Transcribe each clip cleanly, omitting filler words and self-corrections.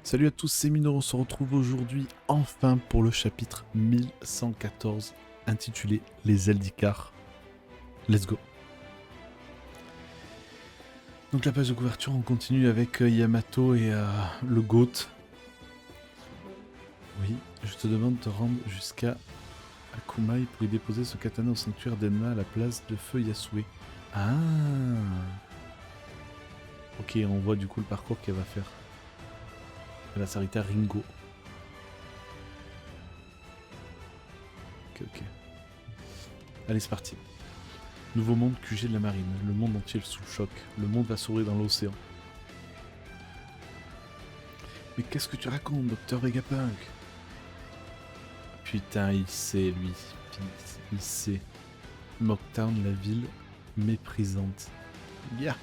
Salut à tous, c'est Mino, on se retrouve aujourd'hui enfin pour le chapitre 1114 intitulé Les Eldikar. Let's go. Donc la page de couverture, on continue avec Yamato et le GOAT. Oui, je te demande de te rendre jusqu'à Akumai pour y déposer ce katana au sanctuaire d'Enma à la place de feu Yasue. Ah. Ok, on voit du coup le parcours qu'elle va faire. Elle va s'arrêter à Ringo. Ok. Allez, c'est parti. Nouveau monde QG de la marine. Le monde entier est sous le choc. Le monde va s'ouvrir dans l'océan. Mais qu'est-ce que tu racontes, Docteur Vegapunk? Putain, il sait, lui. Il sait. Mocktown, la ville méprisante. Yeah.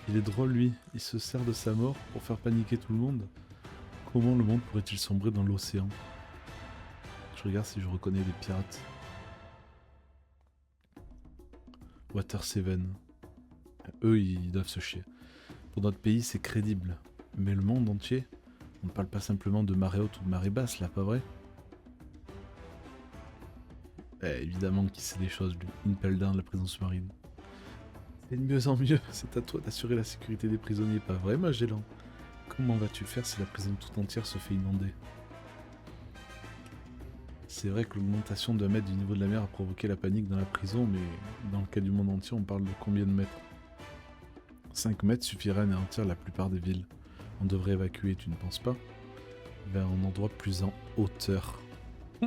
Il est drôle, lui. Il se sert de sa mort pour faire paniquer tout le monde. Comment le monde pourrait-il sombrer dans l'océan? Je regarde si je reconnais les pirates. Water Seven. Eux, ils doivent se chier. Pour notre pays, c'est crédible. Mais le monde entier, on ne parle pas simplement de marée haute ou de marée basse, là, pas vrai? Évidemment qu'il sait des choses, lui. Impel Down, la prison sous-marine. C'est de mieux en mieux, c'est à toi d'assurer la sécurité des prisonniers, pas vrai, Magellan? Comment vas-tu faire si la prison tout entière se fait inonder? C'est vrai que l'augmentation de 1 mètre du niveau de la mer a provoqué la panique dans la prison, mais dans le cas du monde entier, on parle de combien de mètres? 5 mètres suffirait à anéantir la plupart des villes. On devrait évacuer, tu ne penses pas? Vers un endroit plus en hauteur.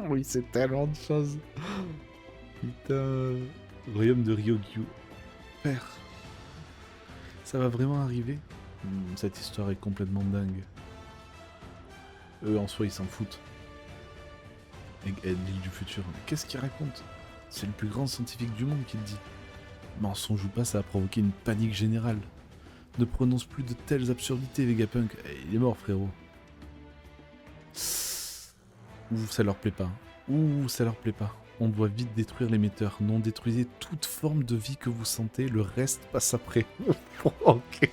Oui, c'est tellement de choses. Putain. Royaume de Ryogyu. Père. Ça va vraiment arriver? Cette histoire est complètement dingue. Eux, en soi, ils s'en foutent. Egghead, l'île du futur. Mais qu'est-ce qu'il raconte? C'est le plus grand scientifique du monde qui le dit. Mensonge ou pas, ça a provoqué une panique générale. Ne prononce plus de telles absurdités, Vegapunk. Il est mort, frérot. Ouh, ça leur plaît pas. Ouh, ça leur plaît pas. On doit vite détruire l'émetteur. Non, détruisez toute forme de vie que vous sentez. Le reste passe après. Ok.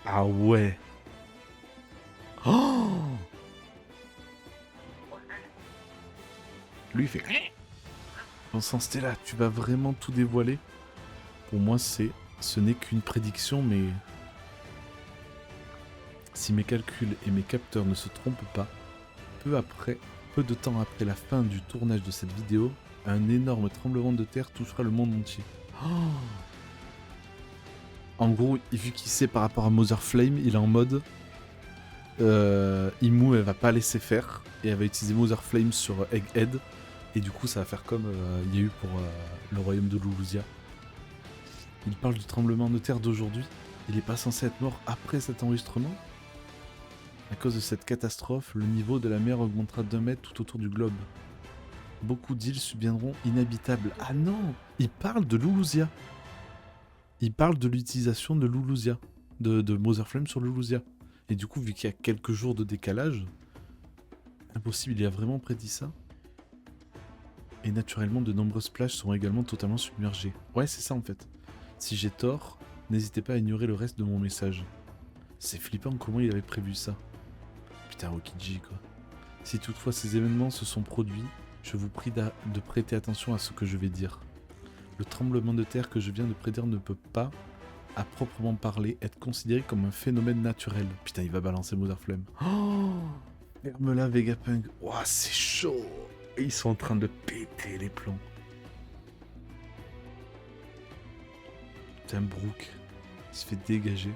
Ah ouais. Oh, lui, il fait... Bon sang, Stella, tu vas vraiment tout dévoiler? Pour moi, ce n'est qu'une prédiction, mais... Si mes calculs et mes capteurs ne se trompent pas, peu de temps après la fin du tournage de cette vidéo, un énorme tremblement de terre touchera le monde entier. Oh, en gros, vu qu'il sait par rapport à Mother Flame, il est en mode... Imu, elle va pas laisser faire, et elle va utiliser Mother Flame sur Egghead, et du coup ça va faire comme il y a eu pour le royaume de Luluzia. Il parle du tremblement de terre d'aujourd'hui. Il est pas censé être mort après cet enregistrement? À cause de cette catastrophe, le niveau de la mer augmentera d'1 mètre tout autour du globe. Beaucoup d'îles deviendront inhabitables. Ah non! Il parle de Luluzia. Il parle de l'utilisation de Luluzia. De Mother Flame sur Luluzia. Et du coup, vu qu'il y a quelques jours de décalage, impossible, il a vraiment prédit ça. Et naturellement, de nombreuses plages seront également totalement submergées. Ouais, c'est ça en fait. Si j'ai tort, n'hésitez pas à ignorer le reste de mon message. C'est flippant comment il avait prévu ça. Putain, Okiji quoi. Si toutefois ces événements se sont produits, je vous prie de prêter attention à ce que je vais dire. Le tremblement de terre que je viens de prédire ne peut pas, à proprement parler, être considéré comme un phénomène naturel. Putain, il va balancer Mother Flame. Oh, ferme-la, Vegapunk. Ouah, c'est chaud. Et ils sont en train de péter les plombs. Putain, Brooke, il se fait dégager.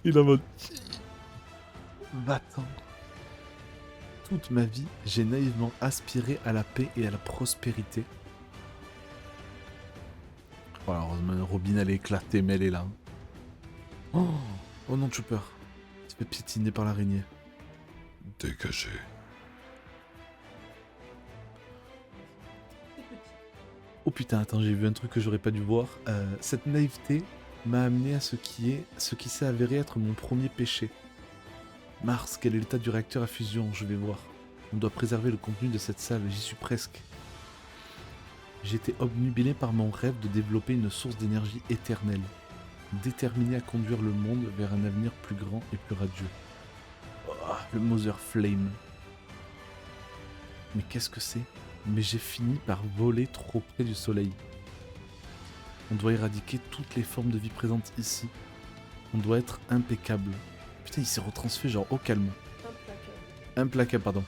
Il est en mode... Va-t'en. Toute ma vie, j'ai naïvement aspiré à la paix et à la prospérité. Oh, heureusement, Robin, elle est éclatée, mais elle est là. Oh, oh non, Chopper. Tu te fais piétiner par l'araignée. Dégagez. Oh putain, attends, j'ai vu un truc que j'aurais pas dû voir. Cette naïveté m'a amené à ce qui s'est avéré être mon premier péché. Mars, quel est l'état du réacteur à fusion? Je vais voir. On doit préserver le contenu de cette salle, j'y suis presque. J'étais obnubilé par mon rêve de développer une source d'énergie éternelle, déterminé à conduire le monde vers un avenir plus grand et plus radieux. Oh, le Mother Flame. Mais qu'est-ce que c'est? Mais j'ai fini par voler trop près du soleil. On doit éradiquer toutes les formes de vie présentes ici. On doit être impeccable. Putain, il s'est retransféré genre au calme. Implacable, pardon.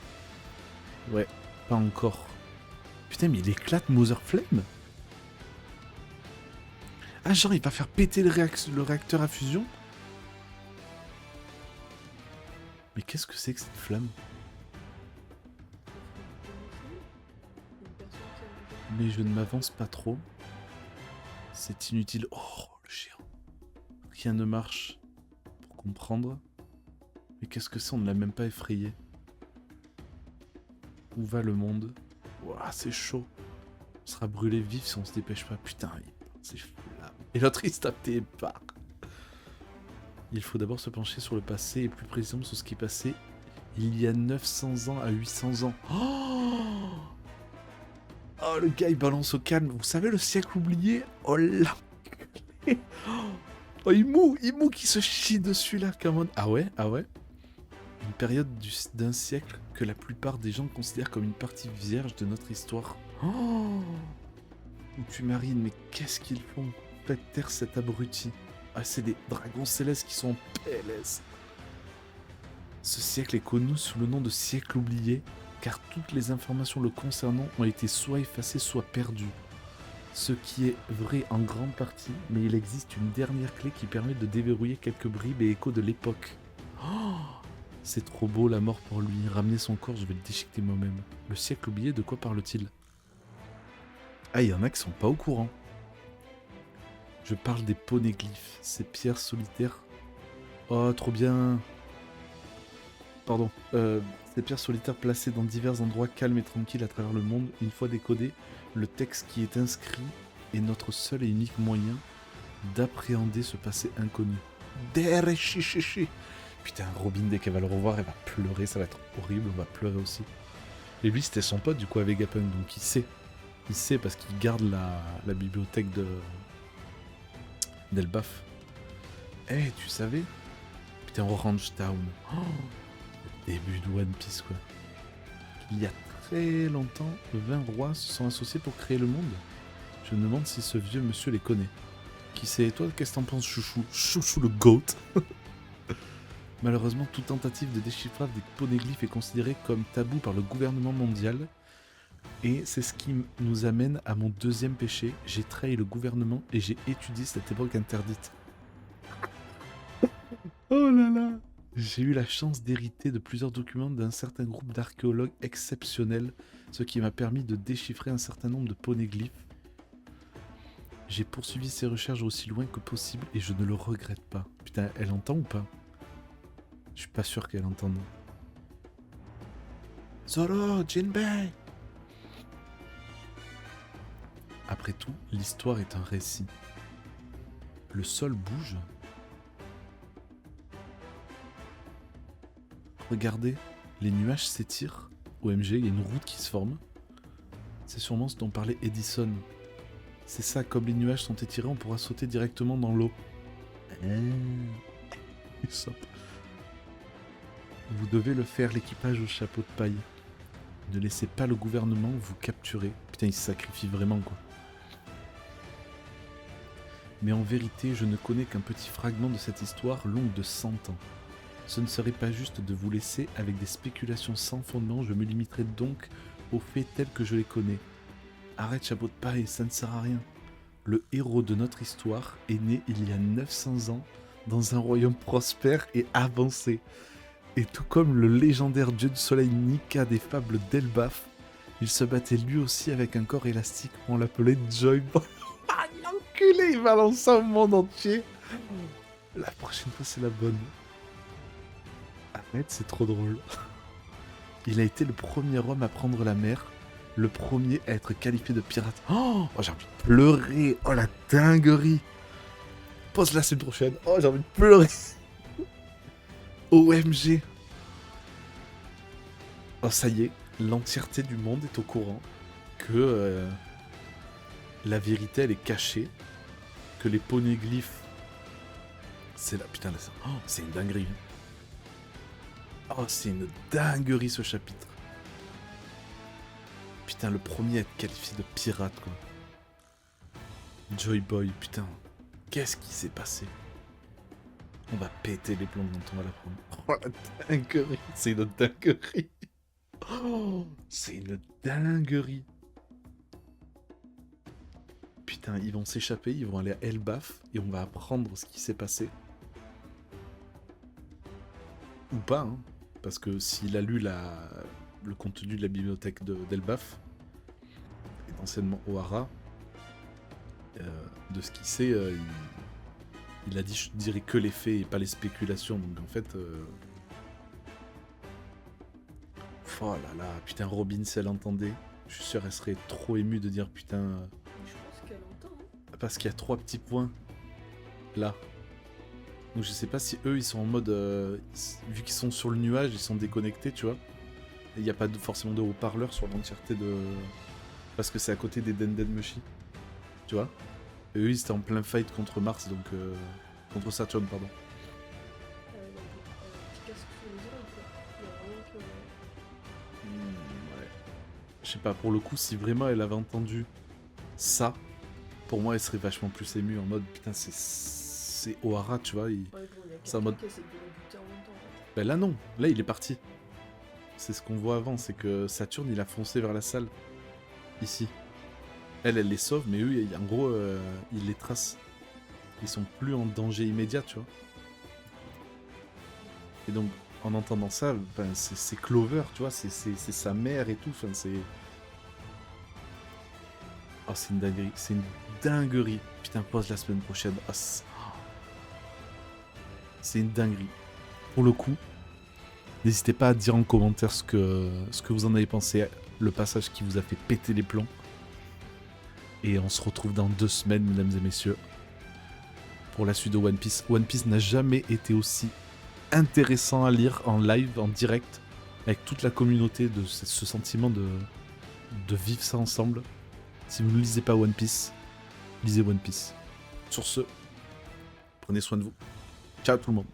Ouais, pas encore. Putain, mais il éclate Mother Flame. Ah, genre, il va faire péter le réacteur à fusion. Mais qu'est-ce que c'est que cette flamme? Mais je ne m'avance pas trop. C'est inutile. Oh, le géant. Rien ne marche pour comprendre. Mais qu'est-ce que c'est? On ne l'a même pas effrayé. Où va le monde? Ouah, c'est chaud. On sera brûlé vif si on se dépêche pas. Putain, c'est flamme. Et l'autre, il se tape des barres. Il faut d'abord se pencher sur le passé et plus précisément sur ce qui est passé il y a 900 ans à 800 ans. Oh, le gars, il balance au calme. Vous savez, le siècle oublié? Oh là. Oh, Imou qui se chie dessus là, comme on... Ah ouais? Une période d'un siècle que la plupart des gens considèrent comme une partie vierge de notre histoire. Oh, où tu marines, mais qu'est-ce qu'ils font? Faites taire cet abruti. Ah, c'est des dragons célestes qui sont en PLS. Ce siècle est connu sous le nom de siècle oublié, car toutes les informations le concernant ont été soit effacées, soit perdues. Ce qui est vrai en grande partie, mais il existe une dernière clé qui permet de déverrouiller quelques bribes et échos de l'époque. Oh, c'est trop beau la mort pour lui. Ramener son corps, je vais le déchiqueter moi-même. Le siècle oublié, de quoi parle-t-il? Ah, il y en a qui sont pas au courant. Je parle des poneglyphes, ces pierres solitaires. Oh, trop bien. Pardon. Ces pierres solitaires placées dans divers endroits calmes et tranquilles à travers le monde. Une fois décodé, le texte qui est inscrit est notre seul et unique moyen d'appréhender ce passé inconnu. Putain, Robin, dès qu'elle va le revoir, elle va pleurer, ça va être horrible, on va pleurer aussi. Et lui, c'était son pote, du coup, avec Vegapunk, donc il sait. Il sait parce qu'il garde la bibliothèque d'Elbaf. Eh, tu savais? Putain, Orange Town. Oh, début de One Piece, quoi. Il y a très longtemps, 20 rois se sont associés pour créer le monde. Je me demande si ce vieux monsieur les connaît. Qui c'est? Toi, qu'est-ce que t'en penses, Chouchou? Chouchou le GOAT. Malheureusement, toute tentative de déchiffrage des poneglyphes est considérée comme tabou par le gouvernement mondial. Et c'est ce qui nous amène à mon deuxième péché. J'ai trahi le gouvernement et j'ai étudié cette époque interdite. Oh là là! J'ai eu la chance d'hériter de plusieurs documents d'un certain groupe d'archéologues exceptionnels, ce qui m'a permis de déchiffrer un certain nombre de poneglyphes. J'ai poursuivi ces recherches aussi loin que possible et je ne le regrette pas. Putain, elle entend ou pas? Je suis pas sûr qu'elle entende. Zoro, Jinbei! Après tout, l'histoire est un récit. Le sol bouge. Regardez, les nuages s'étirent. OMG, il y a une route qui se forme. C'est sûrement ce dont parlait Edison. C'est ça, comme les nuages sont étirés, on pourra sauter directement dans l'eau. Vous devez le faire, l'équipage au chapeau de paille. Ne laissez pas le gouvernement vous capturer. Putain, il se sacrifie vraiment, quoi. Mais en vérité, je ne connais qu'un petit fragment de cette histoire longue de 100 ans. Ce ne serait pas juste de vous laisser avec des spéculations sans fondement, je me limiterai donc aux faits tels que je les connais. Arrête, chapeau de paille, ça ne sert à rien. Le héros de notre histoire est né il y a 900 ans dans un royaume prospère et avancé. Et tout comme le légendaire dieu du soleil Nika des fables d'Elbaf, il se battait lui aussi avec un corps élastique, on l'appelait Joy Boy. Ah, l'enculé, il balance ça au monde entier. La prochaine fois, c'est la bonne. Arrête, c'est trop drôle. Il a été le premier homme à prendre la mer, le premier à être qualifié de pirate. Oh, j'ai envie de pleurer. Oh, la dinguerie. Pose la semaine prochaine. Oh, j'ai envie de pleurer. OMG. Oh, ça y est, l'entièreté du monde est au courant que la vérité, elle est cachée. Que les poneglyphes... C'est là, putain, là, c'est une dinguerie. Oh, c'est une dinguerie, ce chapitre. Putain, le premier à être qualifié de pirate, quoi. Joy Boy, putain. Qu'est-ce qui s'est passé? On va péter les plombs quand on va l'apprendre. Oh, la dinguerie. C'est une dinguerie. Oh, c'est une dinguerie. Putain, ils vont s'échapper, ils vont aller à Elbaf et on va apprendre ce qui s'est passé. Ou pas, hein. Parce que s'il a lu le contenu de la bibliothèque d'Elbaf, et d'anciennement Ohara, de ce qu'il sait, il a dit je dirais que les faits et pas les spéculations. Donc en fait... Oh là là, putain, Robin, si elle entendait, je suis sûr elle serait trop émue de dire putain... Je pense qu'elle entend. Hein. Parce qu'il y a 3 petits points, là. Donc je sais pas si eux, ils sont en mode... vu qu'ils sont sur le nuage, ils sont déconnectés, tu vois. Et il n'y a pas forcément de haut-parleur sur l'entièreté de... Parce que c'est à côté des Denden Mushi. Tu vois. Et eux, ils étaient en plein fight contre Mars, donc... contre Saturn, pardon. Ouais. Je sais pas, pour le coup, si vraiment elle avait entendu ça, pour moi, elle serait vachement plus émue en mode putain, c'est Ohara, tu vois. C'est en mode. Ben là, non, là, il est parti. C'est ce qu'on voit avant, c'est que Saturne, il a foncé vers la salle. Ici. Elle les sauve, mais eux, en gros, ils les tracent. Ils sont plus en danger immédiat, tu vois. Et donc, en entendant ça, ben, c'est Clover, tu vois, c'est sa mère et tout, enfin, c'est... Oh, c'est une dinguerie, c'est une dinguerie. Putain, pause la semaine prochaine. Oh, c'est une dinguerie. Pour le coup, n'hésitez pas à dire en commentaire ce que vous en avez pensé, le passage qui vous a fait péter les plombs. Et on se retrouve dans 2 semaines, mesdames et messieurs, pour la suite de One Piece. One Piece n'a jamais été aussi intéressant à lire en live, en direct, avec toute la communauté, de ce sentiment de vivre ça ensemble. Si vous ne lisez pas One Piece, lisez One Piece. Sur ce, prenez soin de vous. Ciao tout le monde.